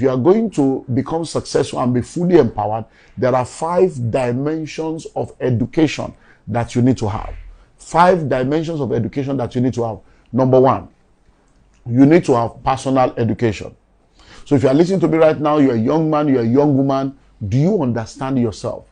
If you are going to become successful and be fully empowered, there are 5 dimensions of education that you need to have. 5 dimensions of education that you need to have. Number 1, you need to have personal education. So if you are listening to me right now, you're a young man, you're a young woman, do you understand yourself?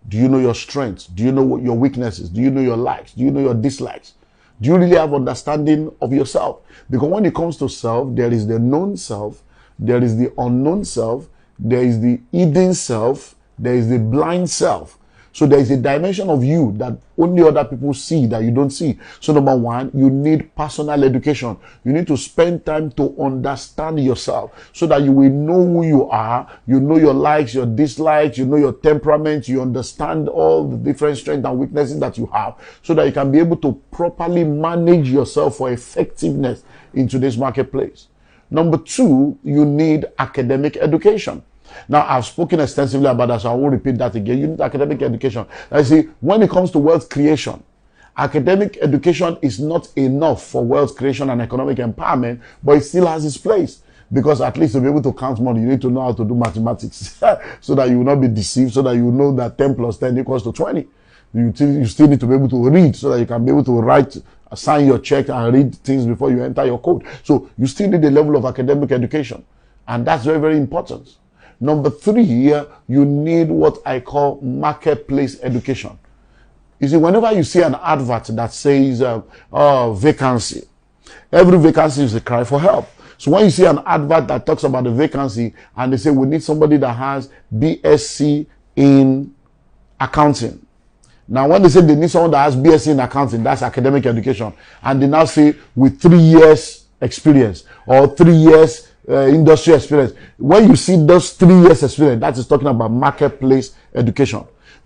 Do you know your strengths? Do you know what your weaknesses? Do you know your likes? Do you know your dislikes? Do you really have understanding of yourself? Because when it comes to self, there is the known self, there is the unknown self, there is the hidden self, there is the blind self. So there is a dimension of you that only other people see that you don't see. So number 1, you need personal education. You need to spend time to understand yourself so that you will know who you are. You know your likes, your dislikes, you know your temperament. You understand all the different strengths and weaknesses that you have so that you can be able to properly manage yourself for effectiveness in today's marketplace. Number 2, you need academic education. Now, I've spoken extensively about that, so I won't repeat that again. You need academic education. I see, when it comes to wealth creation, academic education is not enough for wealth creation and economic empowerment, but it still has its place. Because at least to be able to count money, you need to know how to do mathematics so that you will not be deceived, so that you know that 10 plus 10 equals to 20. You still need to be able to read so that you can be able to write, sign your check and read things before you enter your code. So you still need a level of academic education. And that's very, very important. Number 3, you need what I call marketplace education. You see, whenever you see an advert that says, vacancy, every vacancy is a cry for help. So when you see an advert that talks about the vacancy and they say, we need somebody that has BSc in accounting. Now, when they say they need someone that has BSc in accounting, that's academic education. And they now say with 3 years experience or 3 years industry experience. When you see those 3 years experience, that is talking about marketplace education.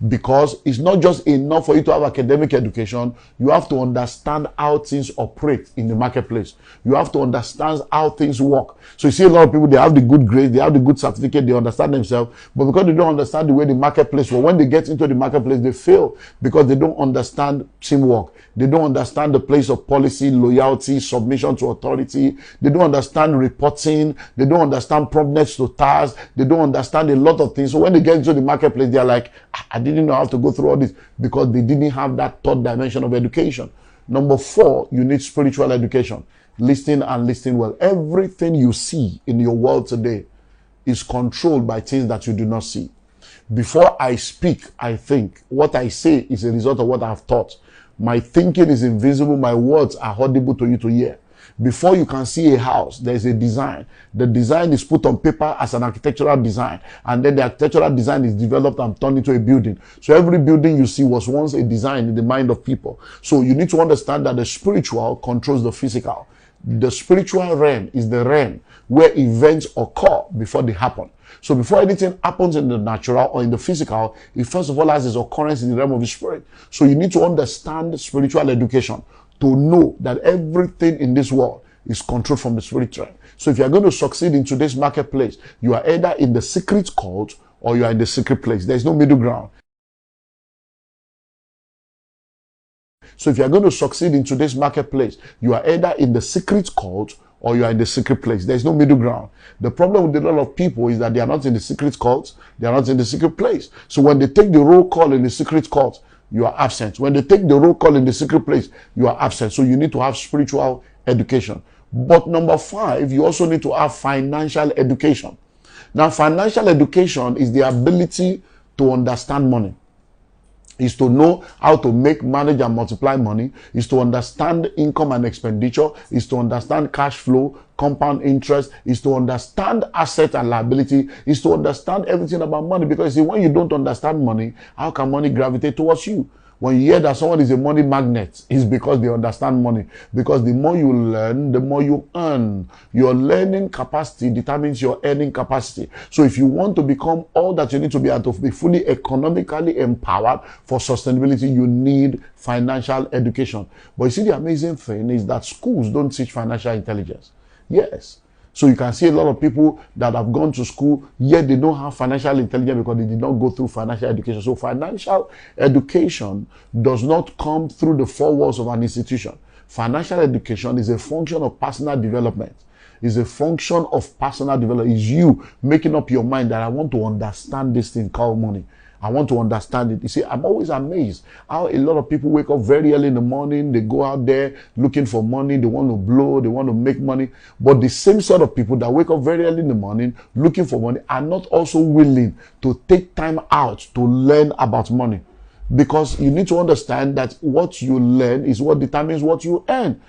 Because it's not just enough for you to have academic education. You have to understand how things operate in the marketplace. You have to understand how things work. So you see a lot of people, they have the good grades, they have the good certificate, they understand themselves, but because they don't understand the way the marketplace works, when they get into the marketplace, they fail because they don't understand teamwork. They don't understand the place of policy, loyalty, submission to authority. They don't understand reporting. They don't understand promptness to tasks. They don't understand a lot of things. So when they get into the marketplace, they're like, I didn't know how to go through all this because they didn't have that 3rd dimension of education. Number 4, you need spiritual education. Listen and listen well. Everything you see in your world today is controlled by things that you do not see. Before I speak, I think. What I say is a result of what I've thought. My thinking is invisible. My words are audible to you to hear. Before you can see a house, there's a design. The design is put on paper as an architectural design. And then the architectural design is developed and turned into a building. So every building you see was once a design in the mind of people. So you need to understand that the spiritual controls the physical. The spiritual realm is the realm where events occur before they happen. So before anything happens in the natural or in the physical, it first of all has its occurrence in the realm of the spirit. So you need to understand spiritual education to know that everything in this world is controlled from the spirit realm. So if you are going to succeed in today's marketplace, you are either in the secret cult or you are in the secret place. There is no middle ground. So if you are going to succeed in today's marketplace, you are either in the secret cult or you are in the secret place. There is no middle ground. The problem with a lot of people is that they are not in the secret cult, they are not in the secret place. So when they take the roll call in the secret cult, you are absent. When they take the roll call in the secret place, you are absent. So you need to have spiritual education. But number 5, you also need to have financial education. Now, financial education is the ability to understand money. Is to know how to make, manage, and multiply money, is to understand income and expenditure, is to understand cash flow, compound interest, is to understand asset and liability, is to understand everything about money. Because you see, when you don't understand money, how can money gravitate towards you? When you hear that someone is a money magnet, it's because they understand money. Because the more you learn, the more you earn. Your learning capacity determines your earning capacity. So if you want to become all that you need to be and to be fully economically empowered for sustainability, you need financial education. But you see, the amazing thing is that schools don't teach financial intelligence. Yes. So you can see a lot of people that have gone to school, yet they don't have financial intelligence because they did not go through financial education. So financial education does not come through the 4 walls of an institution. Financial education is a function of personal development. It's a function of personal development. It's you making up your mind that I want to understand this thing called money. I want to understand it. You see, I'm always amazed how a lot of people wake up very early in the morning. They go out there looking for money. They want to blow. They want to make money. But the same sort of people that wake up very early in the morning looking for money are not also willing to take time out to learn about money. Because you need to understand that what you learn is what determines what you earn.